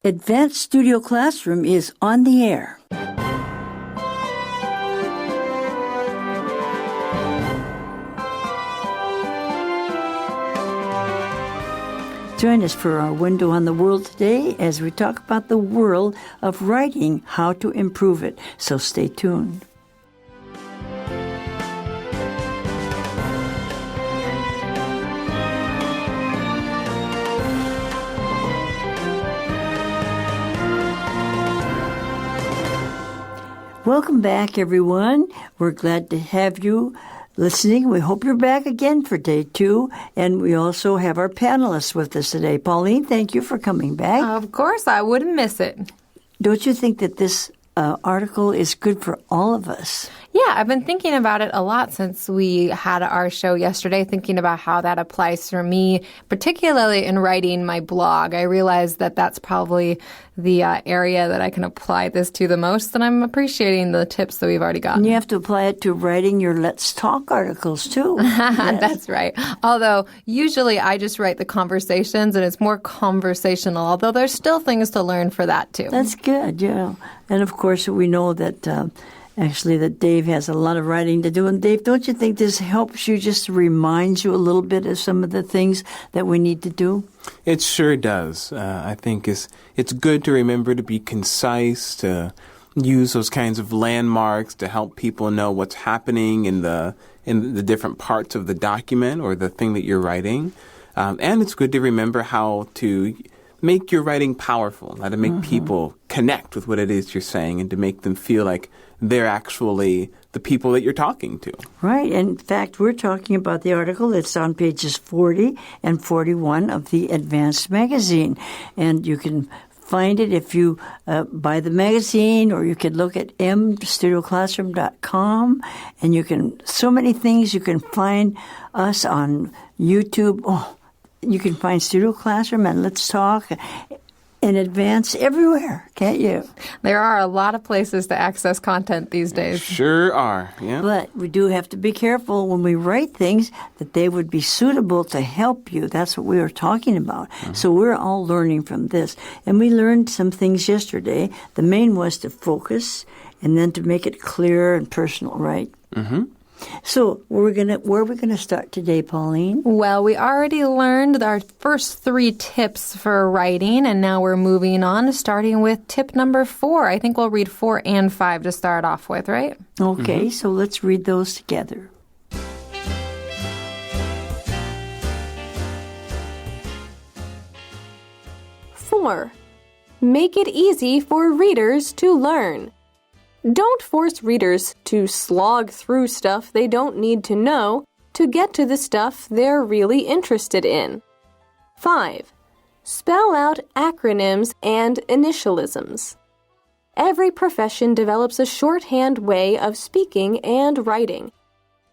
Advanced Studio Classroom is on the air. Join us for our window on the world today as we talk about the world of writing, how to improve it. So stay tuned. Welcome back, everyone. We're glad to have you listening. We hope you're back again for day 2. And we also have our panelists with us today. Pauline, thank you for coming back. Of course, I wouldn't miss it. Don't you think that this article is good for all of us? Yeah, I've been thinking about it a lot since we had our show yesterday, thinking about how that applies for me, particularly in writing my blog. I realized that that's probably the area that I can apply this to the most, and I'm appreciating the tips that we've already gotten. And you have to apply it to writing your Let's Talk articles, too. Yes. That's right. Although, usually I just write the conversations, and it's more conversational, although there's still things to learn for that, too. That's good, yeah. And, of course, we know that... Actually, that Dave has a lot of writing to do. And Dave, don't you think this helps you, just reminds you a little bit of some of the things that we need to do? It sure does. I think it's good to remember to be concise, to use those kinds of landmarks to help people know what's happening in the different parts of the document or the thing that you're writing. And it's good to remember how to make your writing powerful, how to make people connect with what it is you're saying and to make them feel like they're actually the people that you're talking to. Right. In fact, we're talking about the article that's on pages 40 and 41 of the Advanced magazine. And you can find it if you buy the magazine, or you can look at mstudioclassroom.com. And you can, so many things. You can find us on YouTube. Oh, you can find Studio Classroom and Let's Talk in Advance everywhere, can't you? There are a lot of places to access content these days. Sure are, yeah. But we do have to be careful when we write things that they would be suitable to help you. That's what we were talking about. So we're all learning from this. And we learned some things yesterday. The main was to focus and then to make it clear and personal, right? Mm-hmm. So where are we gonna start today, Pauline? Well, we already learned our first 3 tips for writing, and now we're moving on, starting with tip number 4. I think we'll read 4 and 5 to start off with, right? Okay, so let's read those together. Four, make it easy for readers to learn. Don't force readers to slog through stuff they don't need to know to get to the stuff they're really interested in. 5. Spell out acronyms and initialisms. Every profession develops a shorthand way of speaking and writing.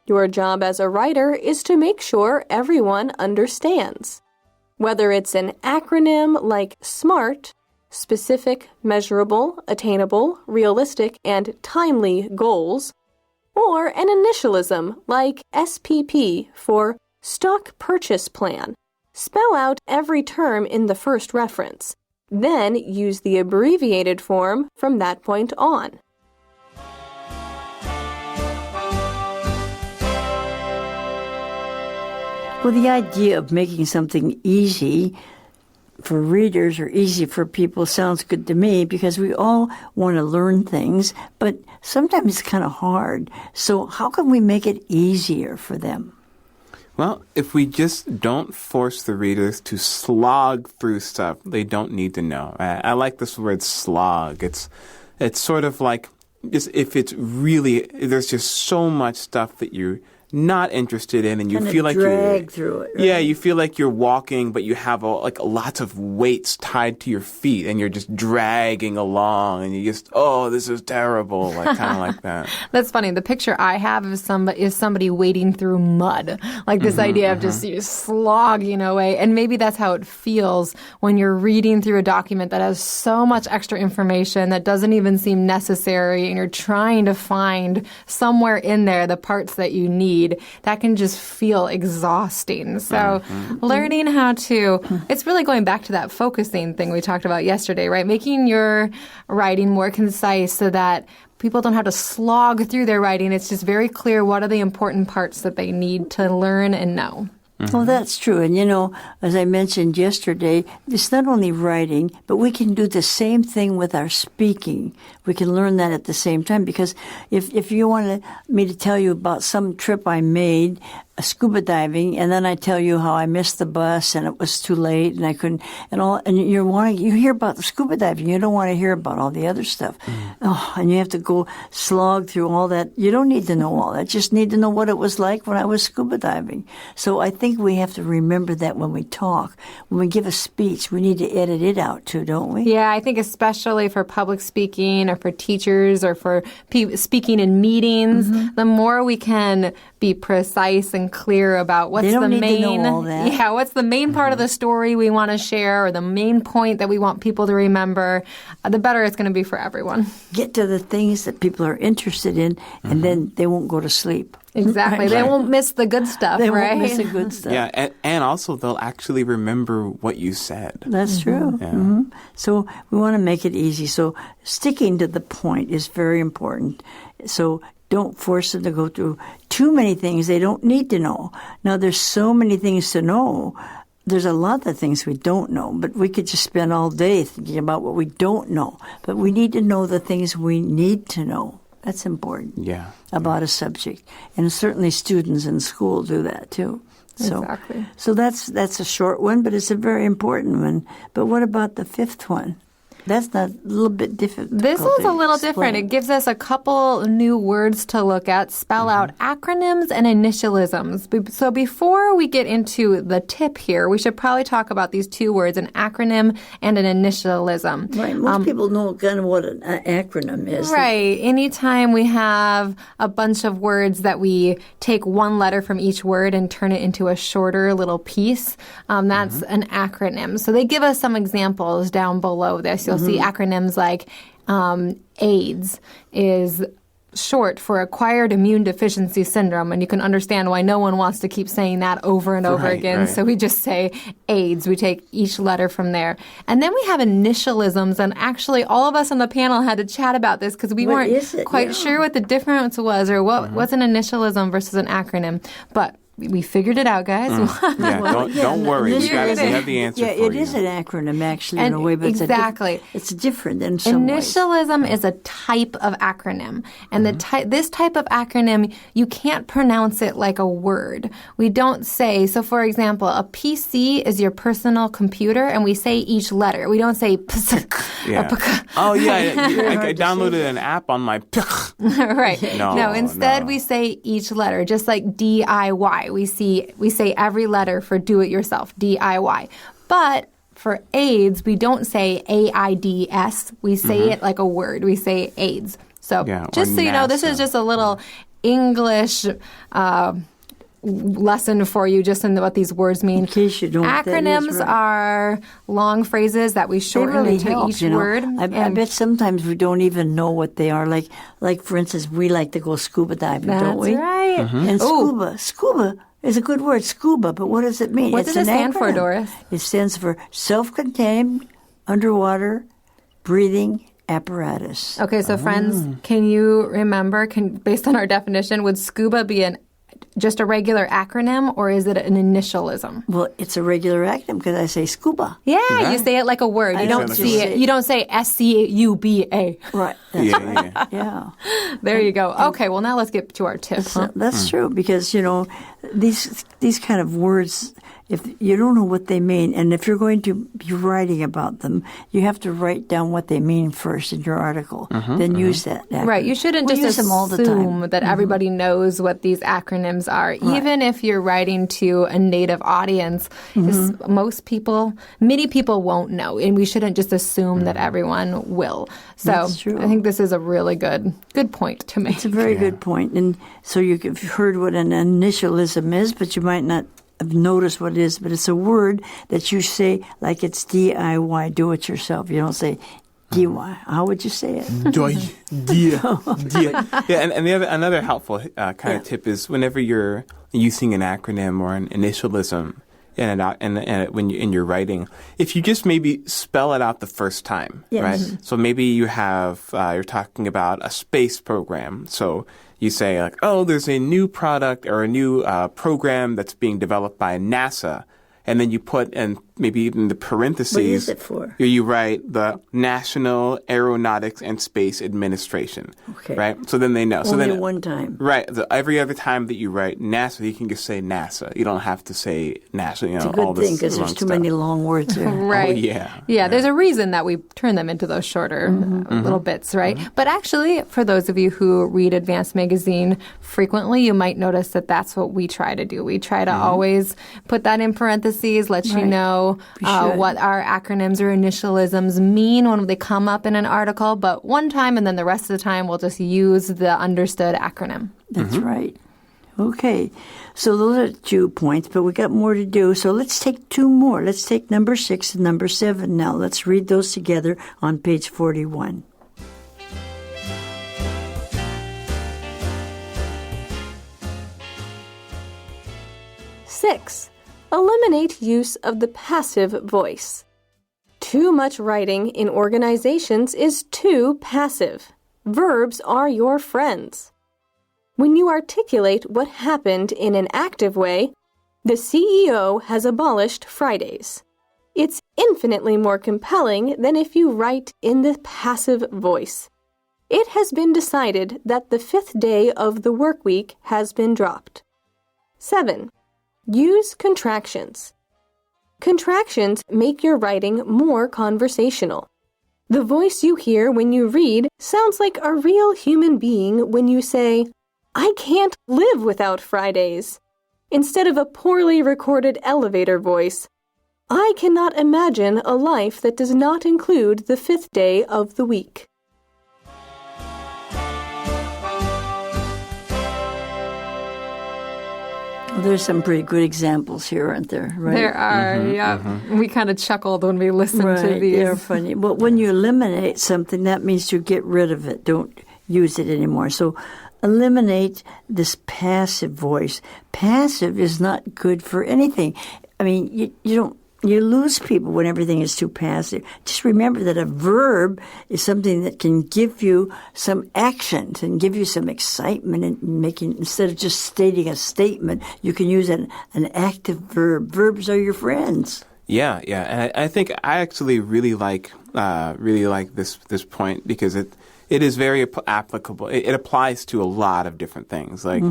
Your job as a writer is to make sure everyone understands. Whether it's an acronym like SMART, specific, measurable, attainable, realistic, and timely goals, or an initialism like SPP for Stock Purchase Plan. Spell out every term in the first reference. Then use the abbreviated form from that point on. Well, the idea of making something easy for readers or easy for people sounds good to me, because we all want to learn things, but sometimes it's kind of hard. So how can we make it easier for them? Well, if we just don't force the readers to slog through stuff they don't need to know. I like this word slog. It's sort of like, if it's really, there's just so much stuff that you're not interested in, and you feel like drag through it. Right? Yeah, you feel like you're walking, but you have lots of weights tied to your feet, and you're just dragging along, and you just, oh, this is terrible, kind of like that. That's funny. The picture I have of somebody wading through mud, like this idea of just slogging away, and maybe that's how it feels when you're reading through a document that has so much extra information that doesn't even seem necessary, and you're trying to find somewhere in there the parts that you need. read, that can just feel exhausting. So learning how to, it's really going back to that focusing thing we talked about yesterday, right? Making your writing more concise so that people don't have to slog through their writing. It's just very clear what are the important parts that they need to learn and know. Well, that's true. And, as I mentioned yesterday, it's not only writing, but we can do the same thing with our speaking. We can learn that at the same time, because if you wanted me to tell you about some trip I made, scuba diving, and then I tell you how I missed the bus and it was too late and I couldn't, and you hear about the scuba diving. You don't want to hear about all the other stuff. Oh, and you have to go slog through all that. You don't need to know all that. Just need to know what it was like when I was scuba diving. So I think we have to remember that when we talk. When we give a speech, we need to edit it out too, don't we? Yeah, I think especially for public speaking or for teachers or for speaking in meetings, the more we can be precise and clear about what's the main, to know all that. Yeah, what's the main part of the story we want to share, or the main point that we want people to remember, the better it's going to be for everyone. Get to the things that people are interested in, and then they won't go to sleep. Exactly. Right. They won't miss the good stuff, They right? won't miss the good stuff. Yeah, and also they'll actually remember what you said. That's true. Yeah. So we want to make it easy. So sticking to the point is very important. So don't force them to go through too many things they don't need to know. Now, there's so many things to know. There's a lot of things we don't know, but we could just spend all day thinking about what we don't know. But we need to know the things we need to know. That's important about a subject. And certainly students in school do that too. So, Exactly. So that's a short one, but it's a very important one. But what about the fifth one? That's not a little bit different. This is a little different. It gives us a couple new words to look at, spell out acronyms and initialisms. So before we get into the tip here, we should probably talk about these two words, an acronym and an initialism. Right. Most people know kind of what an acronym is. Right. Anytime we have a bunch of words that we take one letter from each word and turn it into a shorter little piece, that's an acronym. So they give us some examples down below this. You'll see acronyms like AIDS is short for Acquired Immune Deficiency Syndrome, and you can understand why no one wants to keep saying that over and over again. Right. So we just say AIDS. We take each letter from there. And then we have initialisms, and actually all of us on the panel had to chat about this because we weren't quite sure what the difference was or what's an initialism versus an acronym. But we figured it out, guys. Don't worry. We have the answer for you. It is an acronym, actually, in a way, but it's different in some ways. Initialism is a type of acronym. And this type of acronym, you can't pronounce it like a word. We don't say, so for example, a PC is your personal computer, and we say each letter. We don't say I downloaded an app on my Right. No, instead we say each letter, just like DIY. We say every letter for do it yourself, DIY. But for AIDS, we don't say AIDS. We say it like a word. We say AIDS. So just so you know, this is just a little English lesson for you, just in what these words mean. In case you don't. Acronyms are long phrases that we shorten into each word. I bet sometimes we don't even know what they are. Like for instance, we like to go scuba diving, don't we? That's right. And scuba is a good word, scuba, but what does it mean? What does it stand for, Doris? It stands for self-contained underwater breathing apparatus. Okay, so friends, can you remember, based on our definition, would scuba be just a regular acronym, or is it an initialism? Well, it's a regular acronym because I say scuba. Yeah, you say it like a word. You don't see it. You don't say SCUBA. Right. That's right. Yeah. There you go. Okay, well now let's get to our tip. That's true, because these kind of words, if you don't know what they mean, and if you're going to be writing about them, you have to write down what they mean first in your article, then use that acronym. Right. You shouldn't just assume that everybody knows what these acronyms are. Right. Even if you're writing to a native audience, many people won't know, and we shouldn't just assume that everyone will. So I think this is a really good point to make. It's a very good point. And so you've heard what an initialism is, but you might not have noticed what it is, but it's a word that you say like it's DIY, do it yourself. You don't say Diwa. How would you say it? Joy. Yeah, and another helpful kind of tip is whenever you're using an acronym or an initialism when in your writing, if you just maybe spell it out the first time, right? So maybe you have you're talking about a space program, so you say like, oh, there's a new product or a new program that's being developed by NASA. And then you put in maybe even the parentheses. What is it for? You write the National Aeronautics and Space Administration. Okay. Right? So then they know. Only one time. Right. Every other time that you write NASA, you can just say NASA. You don't have to say NASA. It's a good thing because there's too many long words there. Right. Oh, yeah. Yeah, there's a reason that we turn them into those shorter little bits, right? But actually, for those of you who read Advanced Magazine frequently, you might notice that that's what we try to do. We try to always put that in parentheses, let you know what our acronyms or initialisms mean when they come up in an article. But one time and then the rest of the time, we'll just use the understood acronym. That's right. Okay. So those are 2 points, but we got more to do. So let's take 2 more. Let's take number 6 and number 7 now. Let's read those together on page 41. Six, eliminate use of the passive voice. Too much writing in organizations is too passive. Verbs are your friends. When you articulate what happened in an active way, the CEO has abolished Fridays. It's infinitely more compelling than if you write in the passive voice. It has been decided that the 5th day of the work week has been dropped. 7. Use contractions. Contractions make your writing more conversational. The voice you hear when you read sounds like a real human being when you say, "I can't live without Fridays," instead of a poorly recorded elevator voice. "I cannot imagine a life that does not include the 5th day of the week." Well, there's some pretty good examples here, aren't there? Right? There are, We kind of chuckled when we listened to these. They're funny. But when you eliminate something, that means to get rid of it. Don't use it anymore. So eliminate this passive voice. Passive is not good for anything. I mean, you lose people when everything is too passive. Just remember that a verb is something that can give you some action and give you some excitement in making, instead of just stating a statement, you can use an active verb. Verbs are your friends. Yeah. And I think I actually really like this point because it is very applicable. It applies to a lot of different things. Like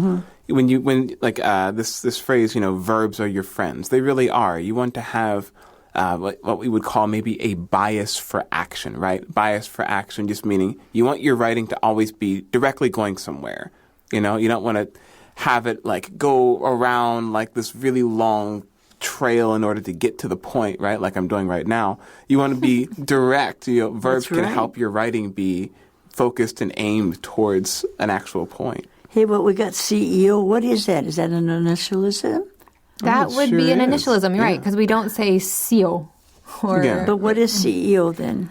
this phrase, verbs are your friends. They really are. You want to have what we would call maybe a bias for action, right? Bias for action just meaning you want your writing to always be directly going somewhere. You don't want to have it like go around like this really long trail in order to get to the point, right? Like I'm doing right now. You want to be direct. Verbs can help your writing be focused and aimed towards an actual point. Hey, but we got CEO. What is that? Is that an initialism? That would be an initialism, right? Because we don't say CEO. But what is CEO then?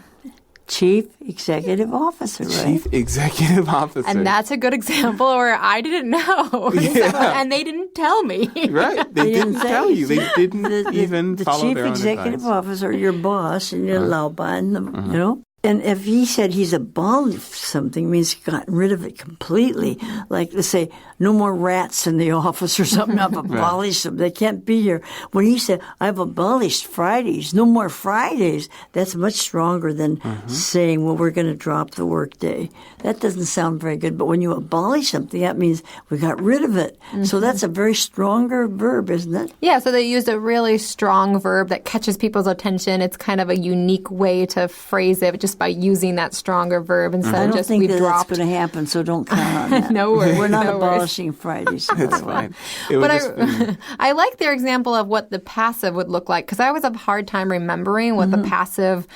Chief Executive Officer, right? Chief Executive Officer. And that's a good example where I didn't know. And they didn't tell me. Right. They didn't tell you. They didn't even follow their own advice. The Chief Executive Officer, your boss, and your Laoban, And if he said he's abolished something, it means he's gotten rid of it completely. Like, let's say, no more rats in the office or something. I've abolished them. They can't be here. When he said, I've abolished Fridays, no more Fridays, that's much stronger than saying, well, we're going to drop the workday. That doesn't sound very good. But when you abolish something, that means we got rid of it. So that's a very stronger verb, isn't it? Yeah, so they used a really strong verb that catches people's attention. It's kind of a unique way to phrase it, just by using that stronger verb instead of just we dropped. I don't think that's going to happen, so don't count on that. No worries. We're not abolishing Fridays. That's fine. But I like their example of what the passive would look like because I always have a hard time remembering what the passive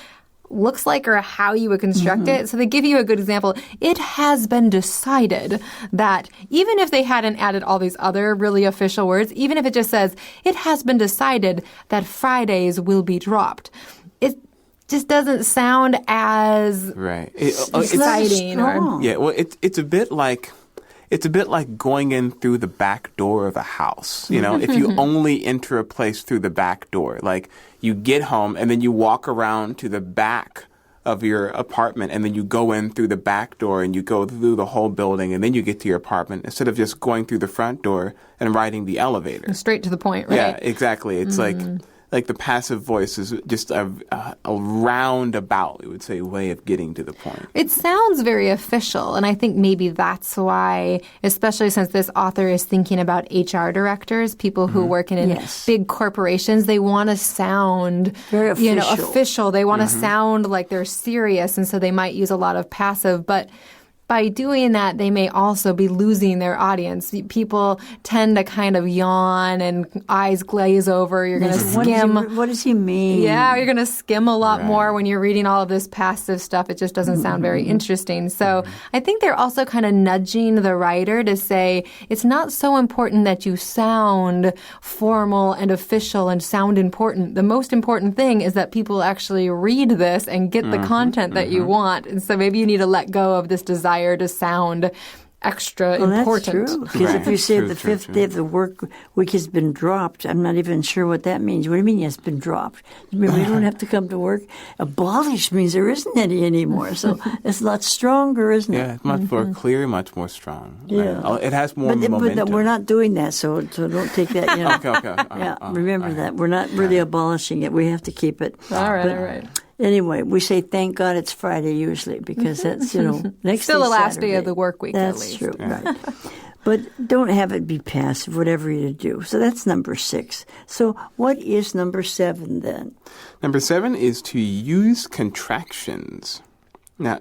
looks like or how you would construct it. So they give you a good example. It has been decided that even if they hadn't added all these other really official words, even if it just says, it has been decided that Fridays will be dropped. just doesn't sound as Right. exciting. strong. Yeah, well, it's a bit like going in through the back door of a house. You know, if you only enter a place through the back door, like you get home and then you walk around to the back of your apartment and then you go in through the back door and you go through the whole building and then you get to your apartment instead of just going through the front door and riding the elevator. Straight to the point, right? Yeah, exactly. It's like the passive voice is just a roundabout, I would say, way of getting to the point. It sounds very official, and I think maybe that's why, especially since this author is thinking about HR directors, people who work in Yes. big corporations, they want to sound Very official. official. They want to sound like they're serious, and so they might use a lot of passive, but by doing that, they may also be losing their audience. People tend to kind of yawn and eyes glaze over. You're going to skim. What does he mean? Yeah, you're going to skim a lot more when you're reading all of this passive stuff. It just doesn't sound very interesting. So I think they're also kind of nudging the writer to say it's not so important that you sound formal and official and sound important. The most important thing is that people actually read this and get the content that you want. And so maybe you need to let go of this desire to sound extra important. That's true. Because if you say True, the true, fifth true. day of the work week has been dropped, I'm not even sure what that means. What do you mean it's been dropped? You mean we don't have to come to work? Abolished means there isn't any anymore. So it's a lot stronger, isn't it? Yeah, it's much more clear, much more strong. Yeah. Right. It has more But momentum. we're not doing that, so don't take that. You know. Okay. Yeah, remember that. We're not really abolishing it. We have to keep it. All right, But all right. Anyway, we say thank God it's Friday usually because that's, next Still day's the last day Saturday. of the work week, at That's least. true, right. But don't have it be passive, whatever you do. So that's number 6. So what is number 7 then? Number 7 is to use contractions. Now,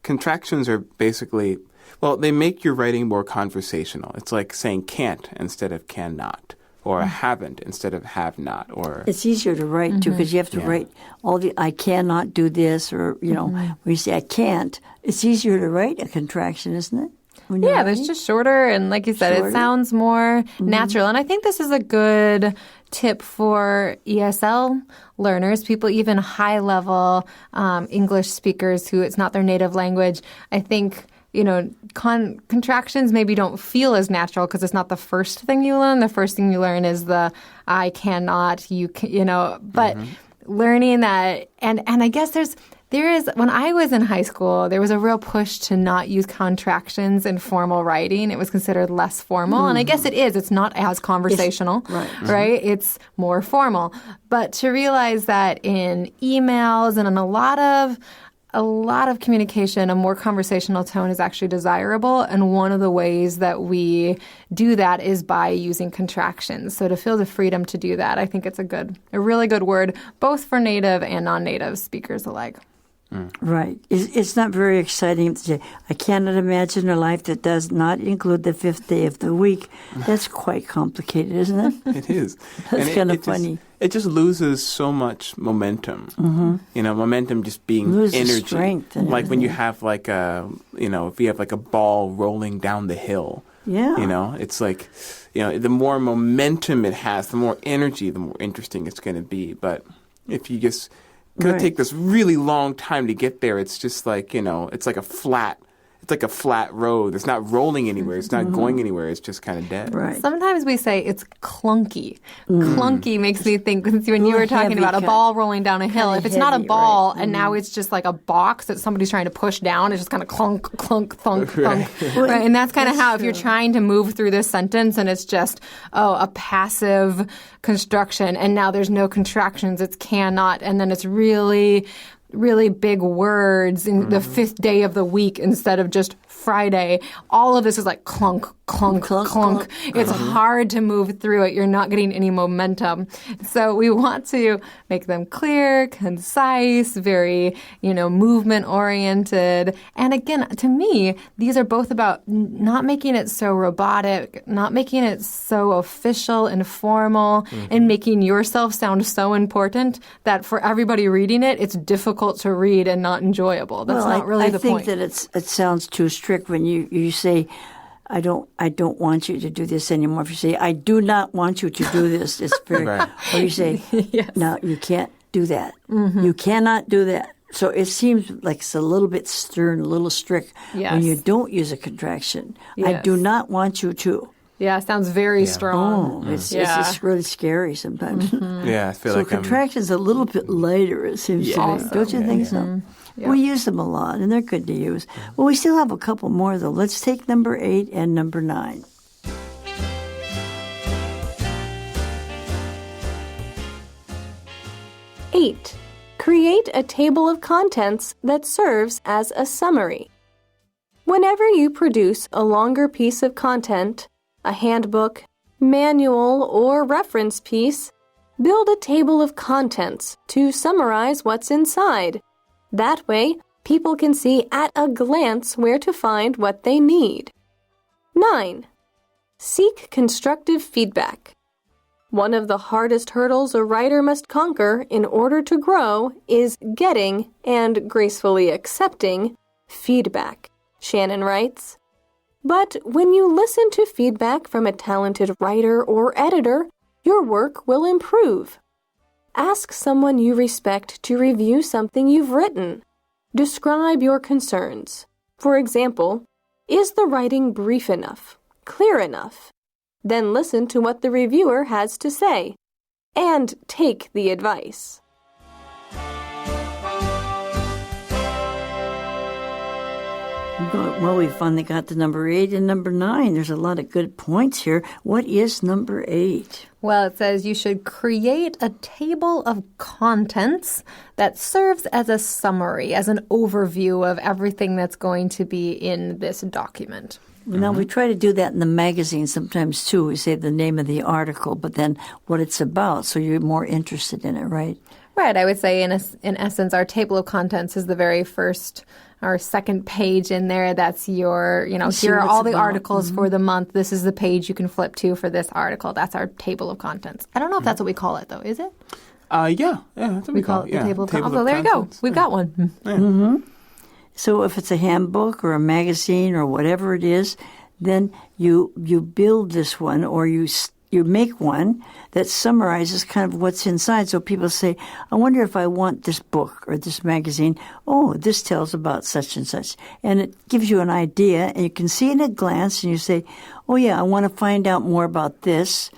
contractions are basically, well, they make your writing more conversational. It's like saying can't instead of cannot, or haven't instead of have not, or It's easier to write too because you have to write all the I cannot do this or, when you say I can't, it's easier to write a contraction, isn't it? When you're Yeah, writing? it's just shorter, and like you said, Shorter. it sounds more natural. And I think this is a good tip for ESL learners, people even high-level English speakers who it's not their native language. I think contractions maybe don't feel as natural because it's not the first thing you learn. The first thing you learn is the I cannot, but learning that, and I guess there is, when I was in high school, there was a real push to not use contractions in formal writing. It was considered less formal. And I guess it is. It's not as conversational, right? It's more formal. But to realize that in emails and in a lot of communication, a more conversational tone is actually desirable. And one of the ways that we do that is by using contractions. So to feel the freedom to do that, I think it's a really good word, both for native and non-native speakers alike. Right. It's not very exciting to say, I cannot imagine a life that does not include the 5th day of the week. That's quite complicated, isn't it? it is. That's kind of funny. It just loses so much momentum. Momentum just being Loses energy. strength and like when you everything. have if you have like a ball rolling down the hill. Yeah. It's like, the more momentum it has, the more energy, the more interesting it's going to be. But if you just going to take this really long time to get there, it's just like, it's like a flat road. It's not rolling anywhere. It's not going anywhere. It's just kind of dead. Right. Sometimes we say it's clunky. Clunky makes me think, when you were talking heavy, about a ball rolling down a hill, kinda if it's not a heavy, ball right. and now it's just like a box that somebody's trying to push down, it's just kind of clunk, clunk, thunk, thunk. Right? And that's kind of how, if you're trying to move through this sentence and it's just, a passive construction and now there's no contractions, it's cannot, and then it's really big words in the 5th day of the week instead of just Friday. All of this is like clunk, clunk, clunk, clunk. It's hard to move through it. You're not getting any momentum. So we want to make them clear, concise, very, movement oriented. And again, to me, these are both about not making it so robotic, not making it so official and formal, and making yourself sound so important that for everybody reading it, it's difficult to read and not enjoyable. That's not really the point. I think that it sounds too strict when you say, I don't want you to do this anymore. If you say, I do not want you to do this, it's very, Right. or you say, Yes. no, you can't do that. You cannot do that. So it seems like it's a little bit stern, a little strict when you don't use a contraction. I do not want you to. Yeah, sounds very strong. Oh, it's really scary sometimes. Yeah, I feel So like contractions a little bit lighter, it seems to me. Don't you think so? Yeah. We use them a lot, and they're good to use. Well, we still have a couple more, though. Let's take number 8 and number 9. Eight. Create a table of contents that serves as a summary. Whenever you produce a longer piece of content, a handbook, manual, or reference piece, build a table of contents to summarize what's inside. That way, people can see at a glance where to find what they need. 9. Seek constructive feedback. One of the hardest hurdles a writer must conquer in order to grow is getting and gracefully accepting feedback, Shannon writes. But when you listen to feedback from a talented writer or editor, your work will improve. Ask someone you respect to review something you've written. Describe your concerns. For example, is the writing brief enough? Clear enough? Then listen to what the reviewer has to say, and take the advice. Well, we finally got to number 8 and number 9. There's a lot of good points here. What is number 8? Well, it says you should create a table of contents that serves as a summary, as an overview of everything that's going to be in this document. Now, we try to do that in the magazine sometimes, too. We say the name of the article, but then what it's about, so you're more interested in it, right? Right. I would say, in essence, our table of contents is the very first or second page in there. That's your, here are all the articles for the month. This is the page you can flip to for this article. That's our table of contents. I don't know if that's what we call it, though. Is it? Yeah, that's what we call it. The table of contents. Oh, there you go. We've got one. Mm-hmm. So if it's a handbook or a magazine or whatever it is, then you build this one, or you make one that summarizes kind of what's inside. So people say, I wonder if I want this book or this magazine. Oh, this tells about such and such. And it gives you an idea, and you can see it at a glance, and you say, oh, yeah, I want to find out more about this.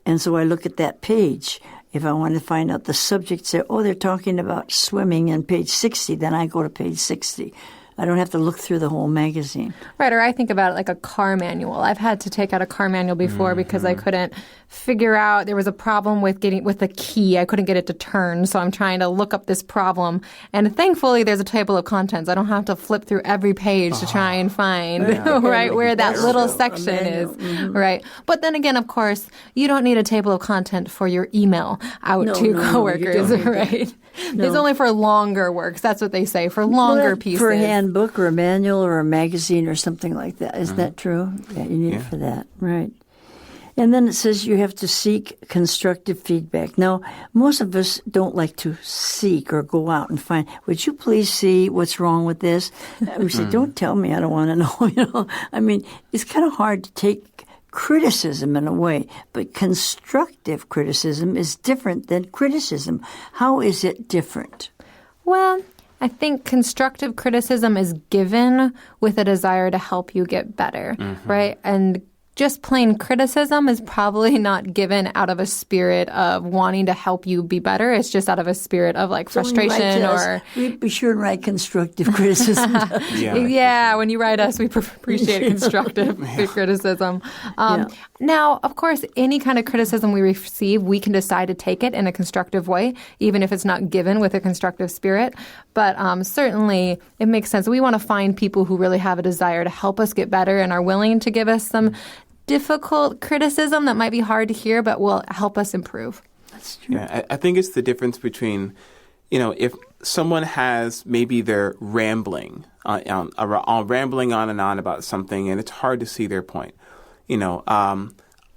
And so I look at that page. If I want to find out the subject, say, oh, they're talking about swimming in page 60, then I go to page 60. I don't have to look through the whole magazine. Right, or I think about it like a car manual. I've had to take out a car manual before because I couldn't figure out, there was a problem with the key. I couldn't get it to turn, so I'm trying to look up this problem. And thankfully, there's a table of contents. I don't have to flip through every page to try and find right where that little section is. Right. But then again, of course, you don't need a table of content for your email out to coworkers, right? No. It's only for longer works. That's what they say, for longer pieces. For a handbook or a manual or a magazine or something like that. Isn't that true? Yeah, you need it for that. Right. And then it says you have to seek constructive feedback. Now, most of us don't like to seek or go out and find, would you please see what's wrong with this? We say, don't tell me, I don't want to know. I mean, it's kind of hard to take criticism in a way, but constructive criticism is different than criticism. How is it different? Well, I think constructive criticism is given with a desire to help you get better, right? And just plain criticism is probably not given out of a spirit of wanting to help you be better. It's just out of a spirit of like frustration or... Be sure and write constructive criticism. Yeah, when you write us, we appreciate constructive criticism. Now, of course, any kind of criticism we receive, we can decide to take it in a constructive way, even if it's not given with a constructive spirit. But certainly, it makes sense. We want to find people who really have a desire to help us get better and are willing to give us some difficult criticism that might be hard to hear, but will help us improve. That's true. Yeah, I think it's the difference between, if someone has maybe they're rambling, rambling on and on about something, and it's hard to see their point.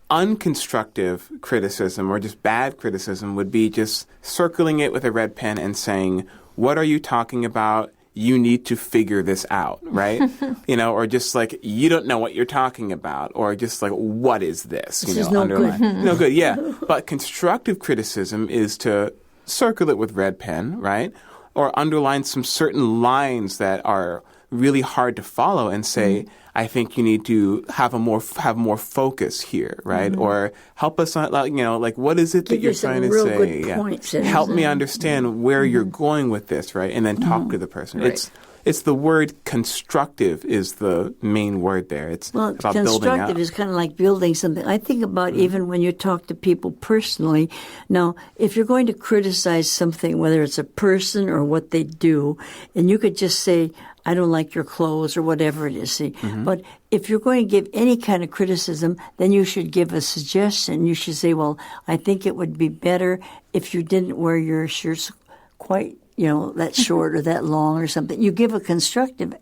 Unconstructive criticism or just bad criticism would be just circling it with a red pen and saying, what are you talking about? You need to figure this out, right? Or just like, you don't know what you're talking about, or just like, what is this? This is no underline. good. No good, yeah. But constructive criticism is to circle it with red pen, right? Or underline some certain lines that are really hard to follow and say, I think you need to have more focus here, right? Or help us on, like what is it that you're trying to real say? good points in Help it. me understand where you're going with this, right? And then talk to the person. Right. It's the word constructive is the main word there. It's about building up. Constructive is kind of like building something. I think about even when you talk to people personally. Now, if you're going to criticize something, whether it's a person or what they do, and you could just say, I don't like your clothes or whatever it is. See? But if you're going to give any kind of criticism, then you should give a suggestion. You should say, well, I think it would be better if you didn't wear your shirts quite that short or that long or something. You give a constructive.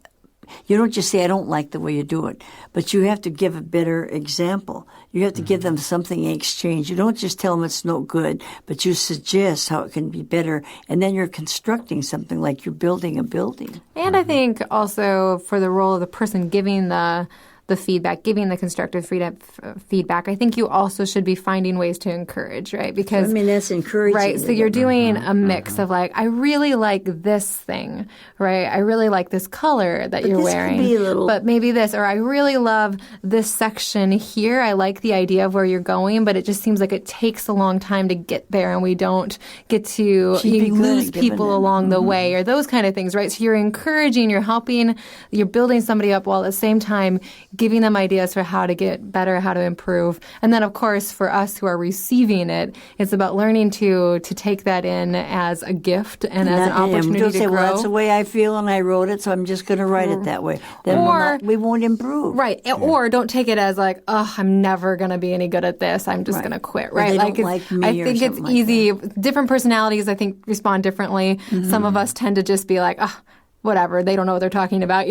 You don't just say, I don't like the way you do it, but you have to give a better example. You have to give them something in exchange. You don't just tell them it's no good, but you suggest how it can be better, and then you're constructing something like you're building a building. And I think also for the role of the person giving the feedback, giving the constructive feedback, I think you also should be finding ways to encourage, right? Because that's encouraging. Right. So you're doing a mix of like, I really like this thing, right? I really like this color that you're wearing. Could be a little... But maybe this, or I really love this section here. I like the idea of where you're going, but it just seems like it takes a long time to get there, and we don't get to lose people along the way, or those kind of things, right? So you're encouraging, you're helping, you're building somebody up while at the same time giving them ideas for how to get better, how to improve. And then, of course, for us who are receiving it, it's about learning to take that in as a gift and as an opportunity to say, grow. Well, that's the way I feel, and I wrote it, so I'm just going to write it that way. Then we won't improve. Right. Or don't take it as like, oh, I'm never going to be any good at this. I'm just going to quit, right? Or they don't like me, I think or it's something easy. like that. Different personalities, I think, respond differently. Some of us tend to just be like, oh, whatever, they don't know what they're talking about,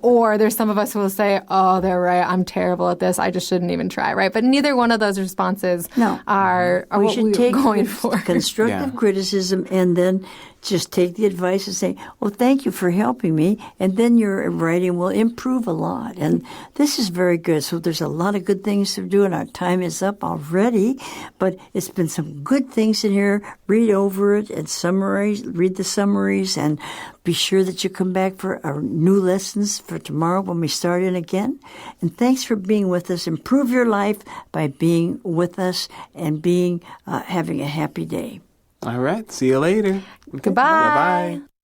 or there's some of us who will say, oh, they're right, I'm terrible at this, I just shouldn't even try, right? But neither one of those responses are we what should we're take going for. Constructive criticism and then just take the advice and say, well, thank you for helping me, and then your writing will improve a lot. And this is very good. So there's a lot of good things to do, and our time is up already, but it's been some good things in here. Read over it and read the summaries, and be sure that you come back for our new lessons for tomorrow when we start in again. And thanks for being with us. Improve your life by being with us and having a happy day. All right. See you later. Goodbye. Bye-bye.